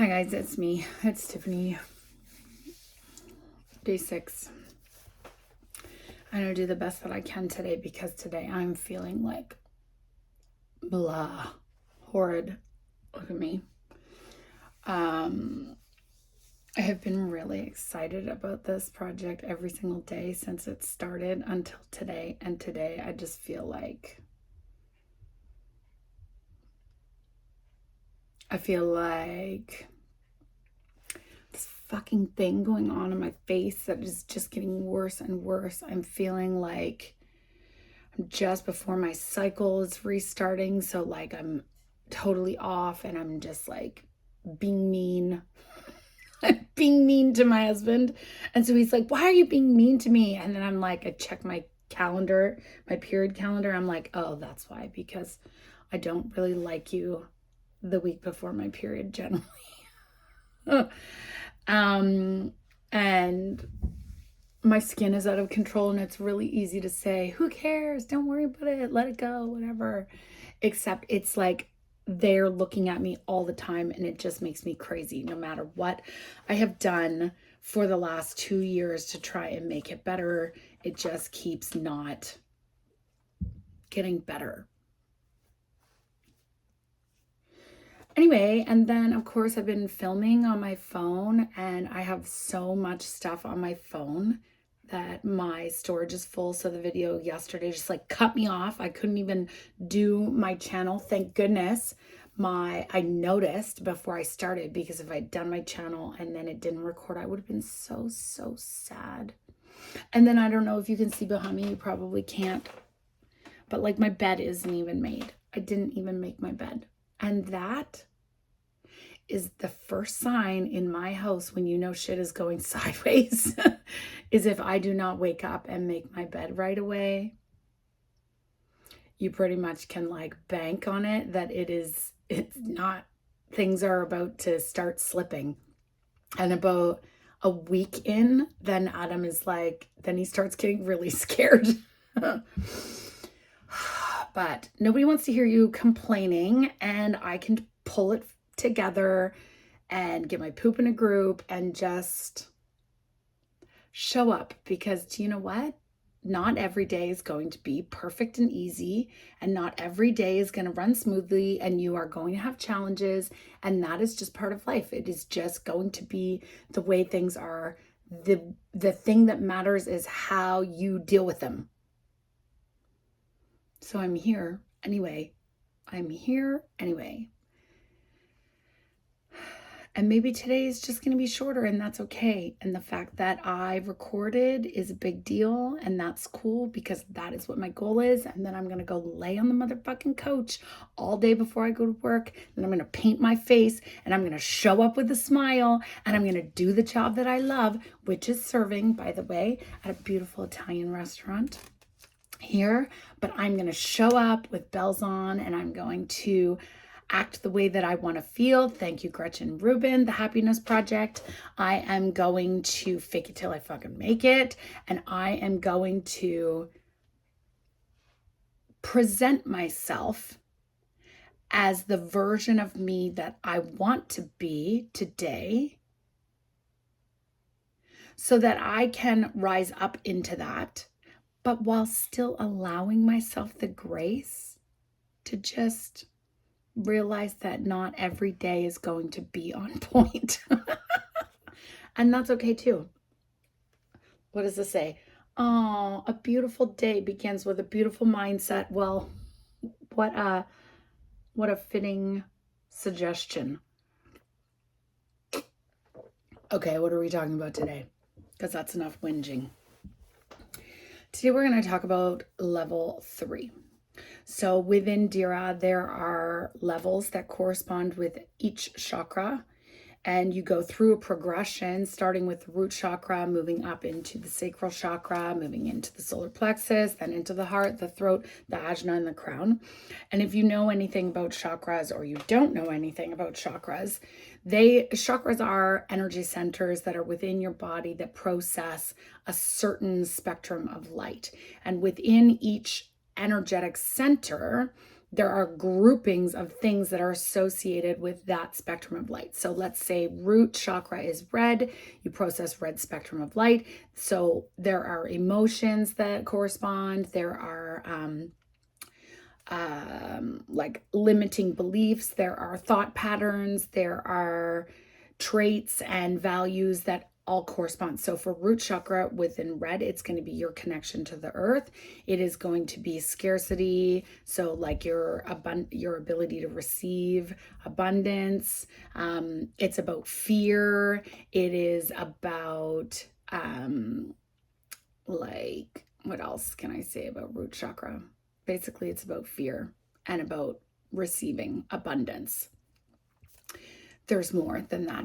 Hi guys, it's me. It's Tiffany. Day 6. I'm going to do the best that I can today because today I'm feeling like blah, horrid. Look at me. I have been really excited about this project every single day since it started until today. And today I just feel like this fucking thing going on in my face that is just getting worse and worse. I'm feeling like I'm just before my cycle is restarting. So like I'm totally off and I'm just like being mean. I'm being mean to my husband. And so he's like, why are you being mean to me? And then I'm like, I check my calendar, my period calendar. I'm like, oh, that's why, because I don't really like you the week before my period generally. And my skin is out of control and it's really easy to say, who cares? Don't worry about it. Let it go, whatever. Except it's like they're looking at me all the time and it just makes me crazy no matter what I have done for the last 2 years to try and make it better. It just keeps not getting better. Anyway, and then of course I've been filming on my phone and I have so much stuff on my phone that my storage is full. So the video yesterday just like cut me off. I couldn't even do my channel. Thank goodness I noticed before I started, because if I'd done my channel and then it didn't record, I would have been so sad. And then I don't know if you can see behind me, you probably can't, but like my bed isn't even made. I didn't even make my bed. And that is the first sign in my house when you know shit is going sideways, is if I do not wake up and make my bed right away. You pretty much can like bank on it that it's not, things are about to start slipping. And about a week in, then Adam is like, then he starts getting really scared. But nobody wants to hear you complaining, and I can pull it together and get my poop in a group and just show up, because do you know what? Not every day is going to be perfect and easy, and not every day is going to run smoothly, and you are going to have challenges, and that is just part of life. It is just going to be the way things are. The thing that matters is how you deal with them. So I'm here anyway. And maybe today is just going to be shorter, and that's okay. And the fact that I recorded is a big deal, and that's cool, because that is what my goal is. And then I'm going to go lay on the motherfucking couch all day before I go to work. Then I'm going to paint my face, and I'm going to show up with a smile, and I'm going to do the job that I love, which is serving, by the way, at a beautiful Italian restaurant here. But I'm going to show up with bells on, and I'm going to act the way that I want to feel. Thank you, Gretchen Rubin, the Happiness Project. I am going to fake it till I fucking make it. And I am going to present myself as the version of me that I want to be today, so that I can rise up into that, but while still allowing myself the grace to just realize that not every day is going to be on point. And that's okay too. What does this say? Oh, a beautiful day begins with a beautiful mindset. Well, what a fitting suggestion. Okay, what are we talking about today? Because that's enough whinging. Today we're going to talk about level 3. So within Dira, there are levels that correspond with each chakra, and you go through a progression starting with the root chakra, moving up into the sacral chakra, moving into the solar plexus, then into the heart, the throat, the ajna, and the crown. And if you know anything about chakras, or you don't know anything about chakras, chakras are energy centers that are within your body that process a certain spectrum of light. And within each energetic center, there are groupings of things that are associated with that spectrum of light. So let's say root chakra is red, you process red spectrum of light. So there are emotions that correspond, there are like limiting beliefs, there are thought patterns, there are traits and values that all correspond. So for root chakra within red, it's going to be your connection to the earth. It is going to be scarcity, so like your ability to receive abundance. It's about fear. It is about like, what else can I say about root chakra? Basically, it's about fear and about receiving abundance. There's more than that.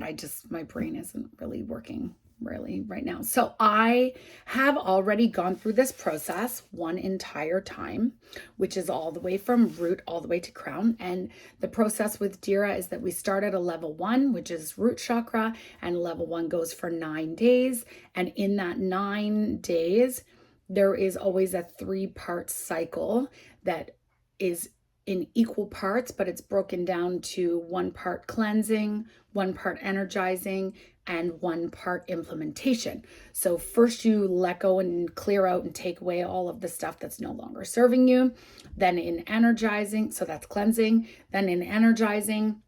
My brain isn't really working really right now. So I have already gone through this process one entire time, which is all the way from root all the way to crown. And the process with Dira is that we start at a level 1, which is root chakra, and level 1 goes for 9 days. And in that 9 days, there is always a 3-part cycle that is in equal parts, but it's broken down to 1 part cleansing, 1 part energizing, and 1 part implementation. So first you let go and clear out and take away all of the stuff that's no longer serving you. Then in energizing, so that's cleansing. Then in energizing,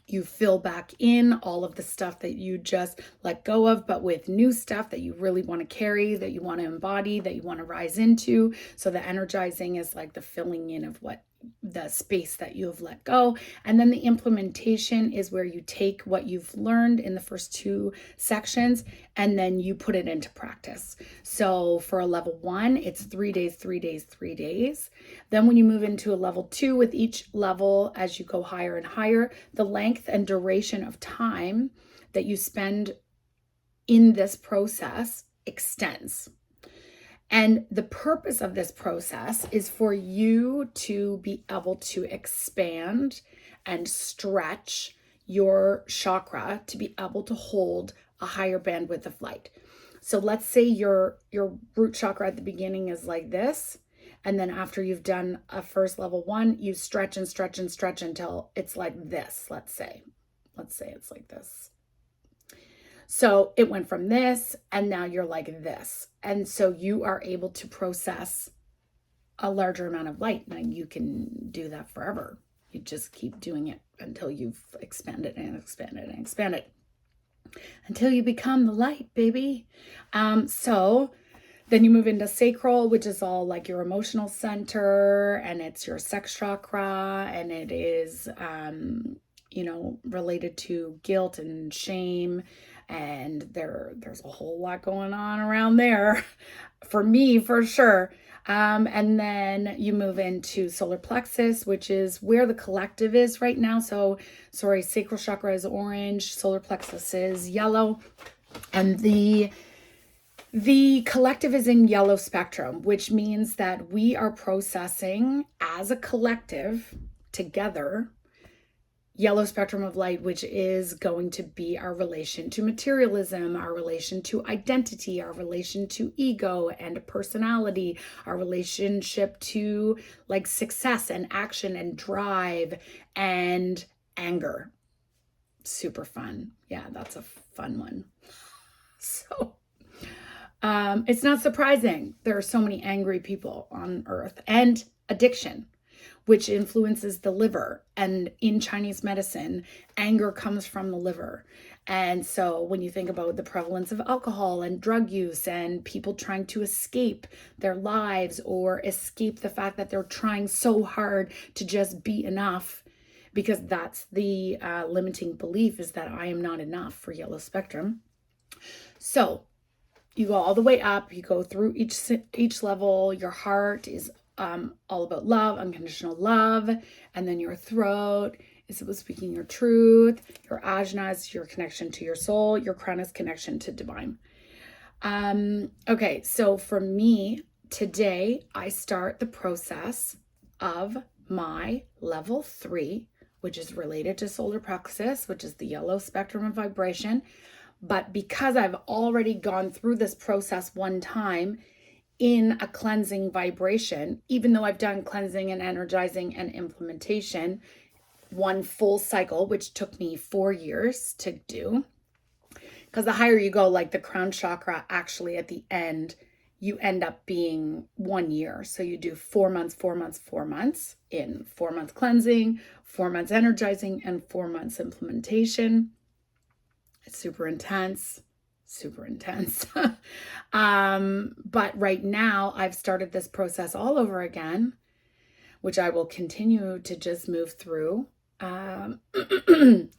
you fill back in all of the stuff that you just let go of, but with new stuff that you really want to carry, that you want to embody, that you want to rise into. So the energizing is like the filling in of what the space that you have let go. And then the implementation is where you take what you've learned in the first 2 sections and then you put it into practice. So for a level 1, it's 3 days, 3 days, 3 days. Then when you move into a level 2, with each level, as you go higher and higher, the length and duration of time that you spend in this process extends. And the purpose of this process is for you to be able to expand and stretch your chakra to be able to hold a higher bandwidth of light. So let's say your root chakra at the beginning is like this. And then after you've done a first level 1, you stretch and stretch and stretch until it's like this, let's say it's like this. So it went from this and now you're like this. And so you are able to process a larger amount of light. Now you can do that forever. You just keep doing it until you've expanded and expanded and expanded until you become the light, baby. So then you move into sacral, which is all like your emotional center, and it's your sex chakra, and it is, related to guilt and shame. And there's a whole lot going on around there for me, for sure. And then you move into solar plexus, which is where the collective is right now. So, sacral chakra is orange, solar plexus is yellow, and the collective is in yellow spectrum, which means that we are processing as a collective together yellow spectrum of light, which is going to be our relation to materialism, our relation to identity, our relation to ego and personality, our relationship to like success and action and drive and anger. Super fun. Yeah, that's a fun one. So it's not surprising there are so many angry people on earth, and addiction, which influences the liver. And in Chinese medicine, anger comes from the liver. And so when you think about the prevalence of alcohol and drug use and people trying to escape their lives or escape the fact that they're trying so hard to just be enough, because that's the limiting belief, is that I am not enough for yellow spectrum. So you go all the way up, you go through each level. Your heart is all about love, unconditional love. And then your throat is about speaking your truth. Your ajna is your connection to your soul. Your crown is connection to divine. Okay, so for me today, I start the process of my level 3, which is related to solar plexus, which is the yellow spectrum of vibration. But because I've already gone through this process one time, in a cleansing vibration, even though I've done cleansing and energizing and implementation, one full cycle, which took me 4 years to do. Because the higher you go, like the crown chakra, actually at the end, you end up being 1 year. So you do 4 months, 4 months, 4 months in 4 months cleansing, 4 months energizing, and 4 months implementation. It's super intense, super intense. But right now I've started this process all over again, which I will continue to just move through. And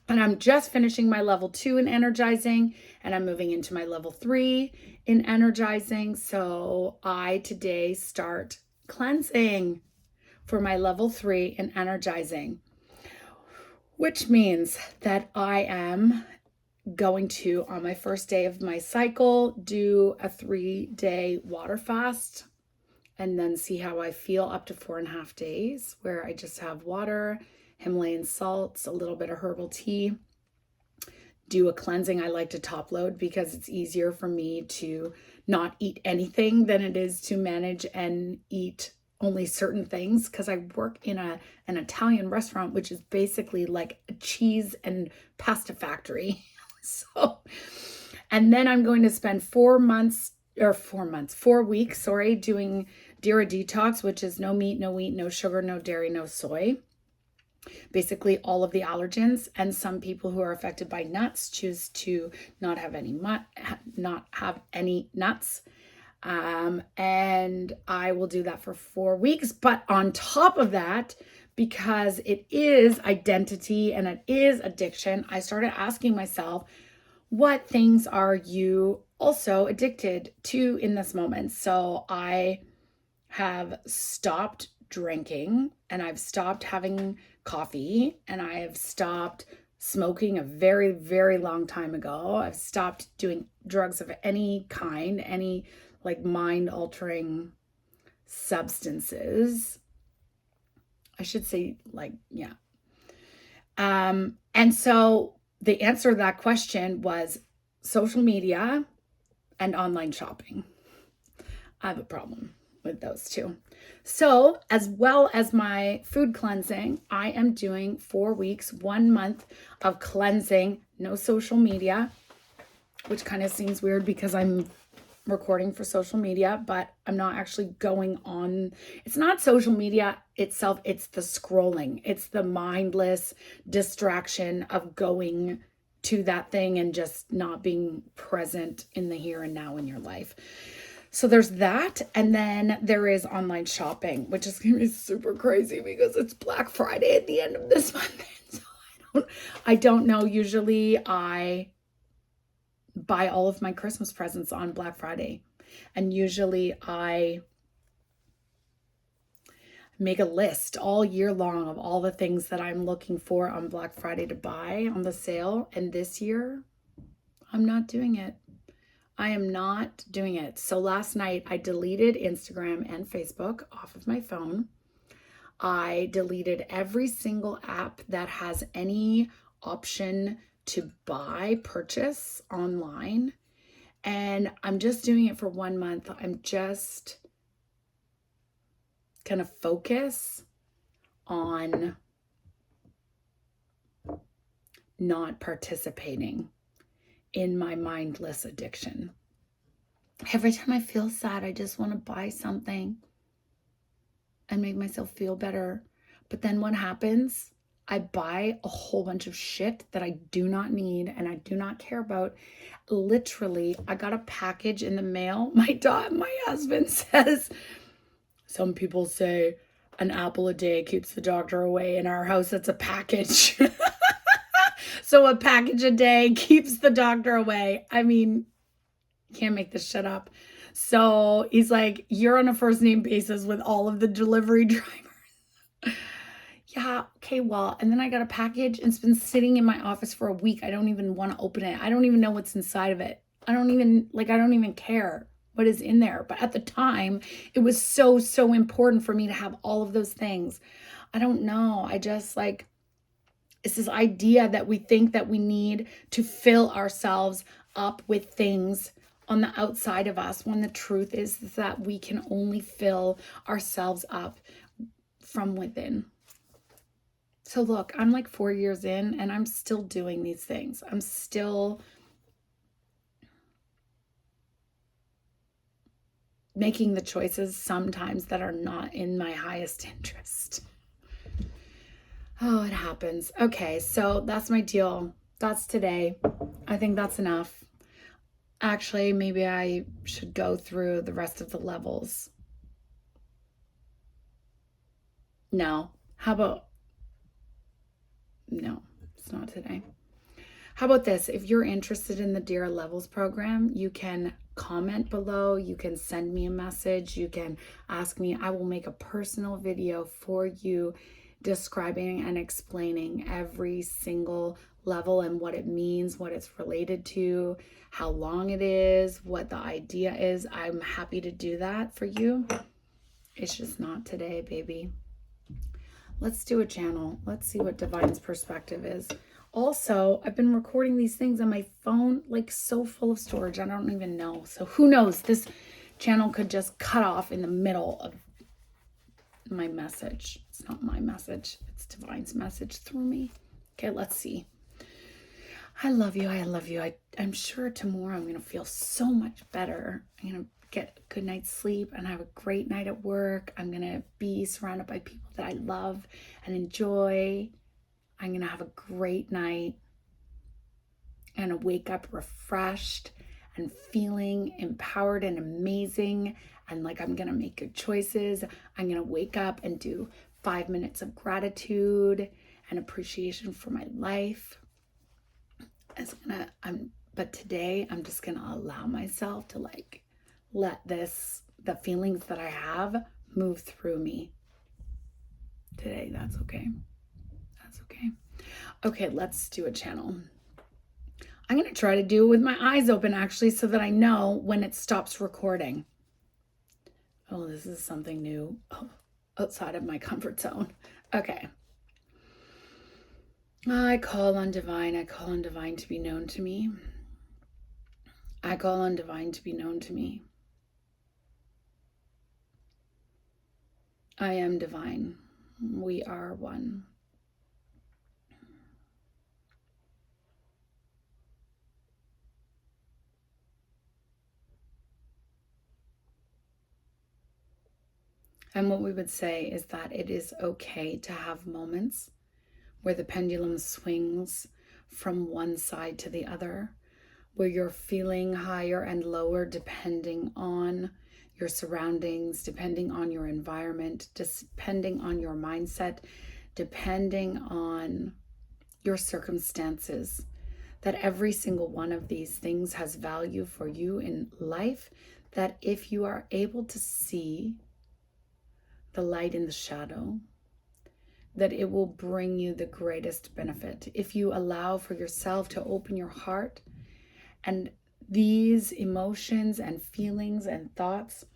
I'm just finishing my level 2 in energizing, and I'm moving into my level 3 in energizing. So I today start cleansing for my level 3 in energizing, which means that I am going to, on my first day of my cycle, do a 3-day water fast and then see how I feel up to 4.5 days, where I just have water, Himalayan salts, a little bit of herbal tea, do a cleansing. I like to top load because it's easier for me to not eat anything than it is to manage and eat only certain things, because I work in an Italian restaurant, which is basically like a cheese and pasta factory. So, and then I'm going to spend 4 weeks, doing Dira Detox, which is no meat, no wheat, no sugar, no dairy, no soy. Basically all of the allergens. And some people who are affected by nuts choose to not have any nuts. And I will do that for 4 weeks. But on top of that, because it is identity and it is addiction, I started asking myself, what things are you also addicted to in this moment? So I have stopped drinking, and I've stopped having coffee, and I have stopped smoking a very, very long time ago. I've stopped doing drugs of any kind, any like mind-altering substances. I should say, like, yeah. And so the answer to that question was social media and online shopping. I have a problem with those two. So, as well as my food cleansing, I am doing 4 weeks, 1 month of cleansing, no social media, which kind of seems weird because I'm recording for social media, but I'm not actually going on. It's not social media itself, it's the scrolling. It's the mindless distraction of going to that thing and just not being present in the here and now in your life. So there's that. And then there is online shopping, which is going to be super crazy because it's Black Friday at the end of this month. So I don't know. Usually I buy all of my Christmas presents on Black Friday. And usually I make a list all year long of all the things that I'm looking for on Black Friday to buy on the sale. And this year, I'm not doing it. I am not doing it. So last night I deleted Instagram and Facebook off of my phone. I deleted every single app that has any option to purchase online. And I'm just doing it for 1 month. I'm just going to focus on not participating in my mindless addiction. Every time I feel sad, I just want to buy something and make myself feel better. But then what happens? I buy a whole bunch of shit that I do not need and I do not care about. Literally, I got a package in the mail. My husband says, some people say an apple a day keeps the doctor away. In our house, it's a package. So a package a day keeps the doctor away. I mean, can't make this shit up. So he's like, you're on a first name basis with all of the delivery drivers. Yeah, okay, well, and then I got a package and it's been sitting in my office for a week. I don't even want to open it. I don't even know what's inside of it. I don't even care what is in there. But at the time, it was so, so important for me to have all of those things. I don't know. I just it's this idea that we think that we need to fill ourselves up with things on the outside of us, when the truth is that we can only fill ourselves up from within. So look, I'm like 4 years in and I'm still doing these things. I'm still making the choices sometimes that are not in my highest interest. Oh, it happens. Okay, so that's my deal. That's today. I think that's enough. Actually, maybe I should go through the rest of the levels. No. How about... No, it's not today. How about this? If you're interested in the Dira Levels program, you can comment below. You can send me a message. You can ask me. I will make a personal video for you describing and explaining every single level and what it means, what it's related to, how long it is, what the idea is. I'm happy to do that for you. It's just not today, baby. Let's do a channel. Let's see what Divine's perspective is. Also, I've been recording these things on my phone, like so full of storage. I don't even know. So who knows? This channel could just cut off in the middle of my message. It's not my message. It's Divine's message through me. Okay, let's see. I love you. I love you. I'm sure tomorrow I'm going to feel so much better. I'm going to get a good night's sleep and have a great night at work. I'm going to be surrounded by people that I love and enjoy. I'm going to have a great night and wake up refreshed and feeling empowered and amazing. And like I'm going to make good choices. I'm going to wake up and do 5 minutes of gratitude and appreciation for my life. But today I'm just going to allow myself to like let the feelings that I have move through me today. That's okay. That's okay. Okay, let's do a channel. I'm going to try to do it with my eyes open actually so that I know when it stops recording. Oh, this is something new. Oh, outside of my comfort zone. Okay. I call on Divine. I call on Divine to be known to me. I call on Divine to be known to me. I am Divine. We are one. And what we would say is that it is okay to have moments where the pendulum swings from one side to the other, where you're feeling higher and lower depending on your surroundings, depending on your environment, depending on your mindset, depending on your circumstances. That every single one of these things has value for you in life, that if you are able to see the light in the shadow, that it will bring you the greatest benefit. If you allow for yourself to open your heart, and these emotions and feelings and thoughts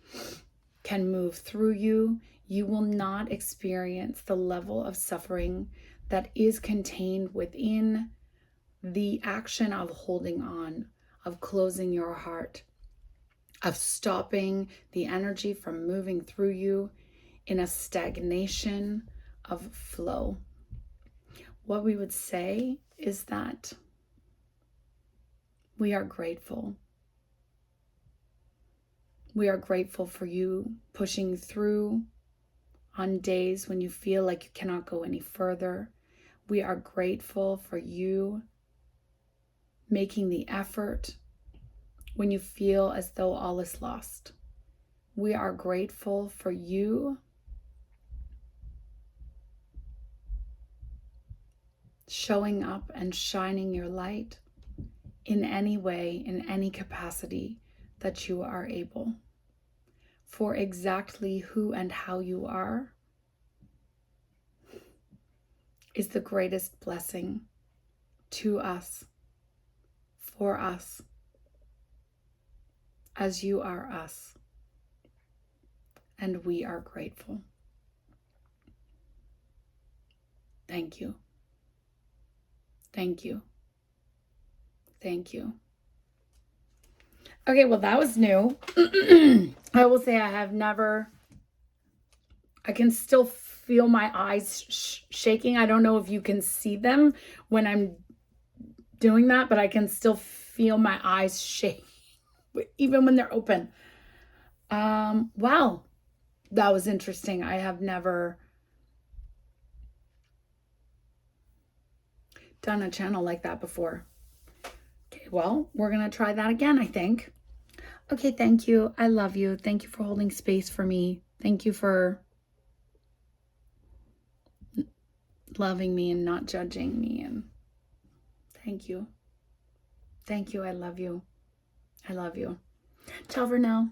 can move through you, you will not experience the level of suffering that is contained within the action of holding on, of closing your heart, of stopping the energy from moving through you in a stagnation of flow. What we would say is that we are grateful. We are grateful for you pushing through on days when you feel like you cannot go any further. We are grateful for you making the effort when you feel as though all is lost. We are grateful for you showing up and shining your light in any way, in any capacity that you are able, for exactly who and how you are is the greatest blessing to us, for us, as you are us, and we are grateful. Thank you. Thank you. Thank you. Okay, well, that was new. I will say I can still feel my eyes shaking. I don't know if you can see them when I'm doing that, but I can still feel my eyes shake even when they're open. Wow, that was interesting. I have never done a channel like that before. Okay, well, we're going to try that again, I think. Okay, thank you. I love you. Thank you for holding space for me. Thank you for loving me and not judging me. And thank you. Thank you. I love you. I love you. Ciao for now.